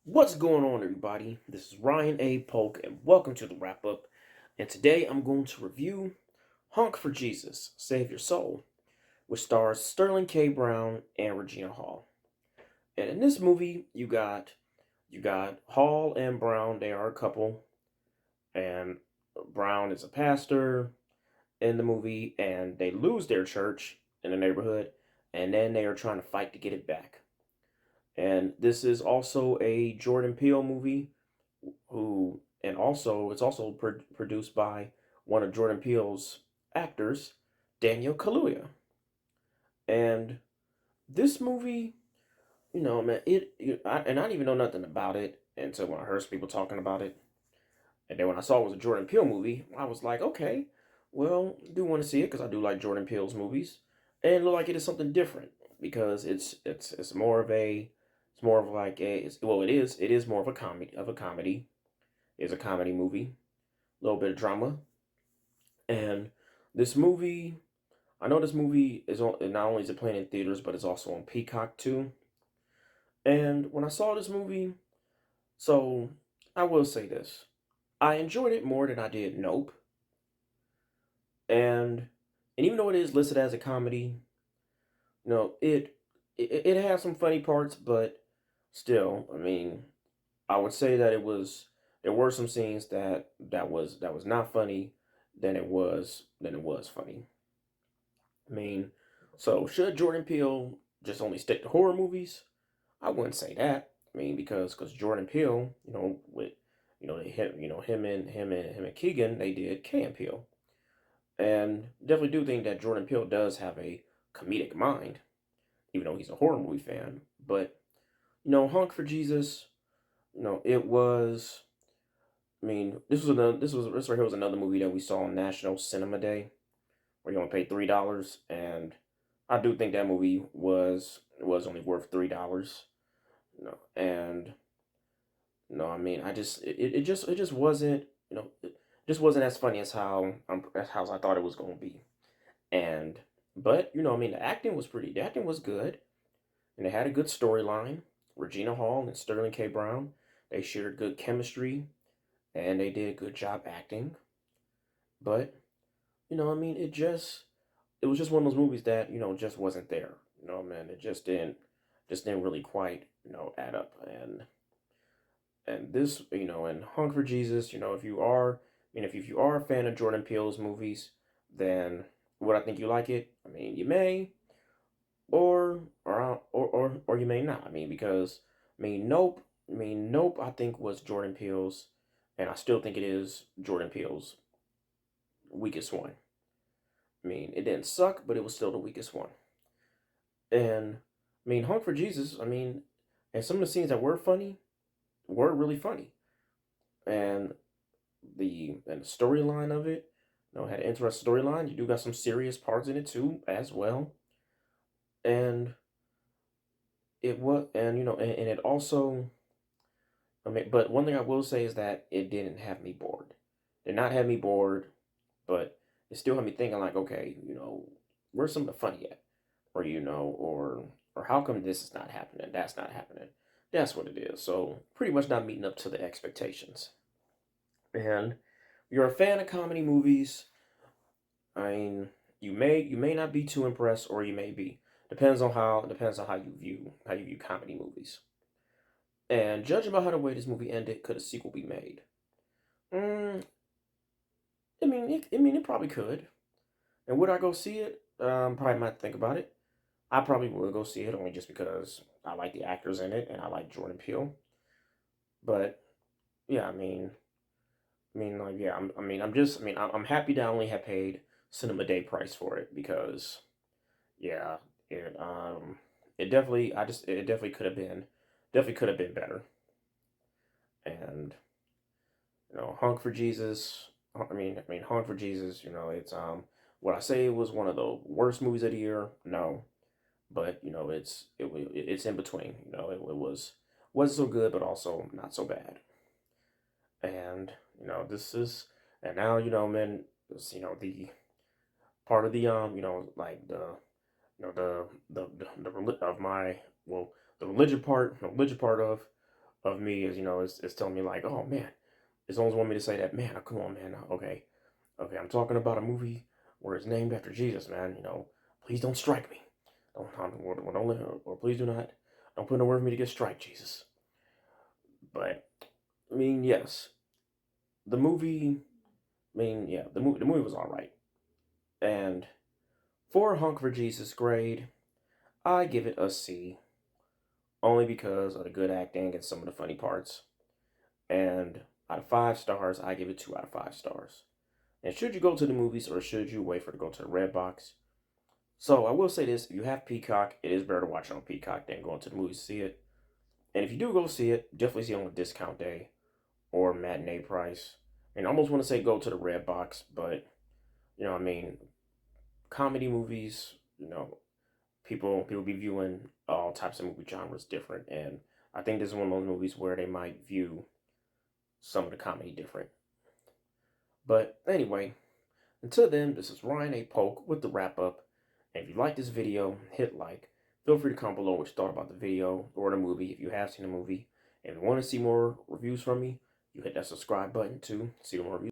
What's going on, everybody? This is Ryan A. Polk, and welcome to the wrap up. And today I'm going to review Honk for Jesus, Save Your Soul, which stars Sterling K. Brown and Regina Hall. And in this movie, you got Hall and Brown. They are a couple, and Brown is a pastor in the movie, and they lose their church in the neighborhood, and then they are trying to fight to get it back. And this is also a Jordan Peele movie who and also it's also produced by one of Jordan Peele's actors, Daniel Kaluuya. And this movie, man, and I didn't even know nothing about it until when I heard people talking about it. And then when I saw it was a Jordan Peele movie, I was like, okay, well, I do want to see it because I do like Jordan Peele's movies, and it looked like it is something different because it's more of a it's more of like a well, it is more of a comedy. It's a comedy movie, a little bit of drama. And this movie, I know this movie is on, not only is it playing in theaters, but it's also on Peacock too. And when I saw this movie, so I will say this, I enjoyed it more than I did Nope. And even though it is listed as a comedy, it has some funny parts, but still, I mean, I would say that there were some scenes that was not funny than it was funny. I mean, so should Jordan Peele just only stick to horror movies? I wouldn't say that. I mean, because Jordan Peele, with him and Keegan, they did Key and Peele, and definitely do think that Jordan Peele does have a comedic mind, even though he's a horror movie fan. But Honk for Jesus, it was. I mean, this right here was another movie that we saw on National Cinema Day, where you only paid $3, and I do think that movie was only worth $3. And I mean, it just wasn't it just wasn't as funny as how I thought it was gonna be. And but I mean, the acting was good, and they had a good storyline. Regina Hall and Sterling K. Brown, they shared good chemistry, and they did a good job acting. But I mean, it was just one of those movies that just wasn't there. Man, it just didn't really quite add up. And this and Hunk for Jesus, if you are if you are a fan of Jordan Peele's movies, then would I think you like it? I mean, you may, or you may not. I mean, because Nope, I think was Jordan Peele's, and I still think it is Jordan Peele's weakest one. I mean, it didn't suck, but it was still the weakest one. And I mean, Hunk for Jesus, I mean, and some of the scenes that were funny were really funny. And the storyline of it, had an interesting storyline. You do got some serious parts in it too, as well. And it was, and it also, I mean, but one thing I will say is that it didn't have me bored. It did not have me bored, but it still had me thinking like, okay, where's some of the funny at? Or or how come this is not happening? That's not happening. That's what it is. So pretty much not meeting up to the expectations. And if you're a fan of comedy movies, I mean, you may not be too impressed, or you may be. Depends on how you view comedy movies. And judging by how the way this movie ended, could a sequel be made? Mm, I mean, it probably could. And would I go see it? Probably might think about it. I probably would go see it only just because I like the actors in it and I like Jordan Peele. But yeah, like yeah, I'm happy that I only had paid Cinema Day price for it because yeah, it it definitely could have been better. And Honk for Jesus. Honk for Jesus. It's would I say it was one of the worst movies of the year? No, but it's in between. It wasn't so good, but also not so bad. And this is and now man, this, the part of the like the of my well the religion part of of me is, is telling me like, oh man, it's always want me to say that, man, oh, come on, man, okay, okay, I'm talking about a movie where it's named after Jesus, man. Please don't strike me. Or please do not. Don't put no word for me to get strike, Jesus. But I mean, yes, the movie. I mean, yeah, the movie was all right. And for Honk for Jesus grade, I give it a C, only because of the good acting and some of the funny parts. And out of 5 stars, I give it 2 out of 5 stars. And should you go to the movies or should you wait for it to go to the red box? So I will say this: if you have Peacock, it is better to watch it on Peacock than going to the movies to see it. And if you do go see it, definitely see it on a discount day or matinee price. And I almost want to say go to the red box, but I mean, comedy movies, people be viewing all types of movie genres different, and I think this is one of those movies where they might view some of the comedy different. But anyway, until then, this is Ryan A. Polk with the wrap up. And if you like this video, hit like. Feel free to comment below what you thought about the video or the movie if you have seen the movie. And if you want to see more reviews from me, you hit that subscribe button too. See more reviews.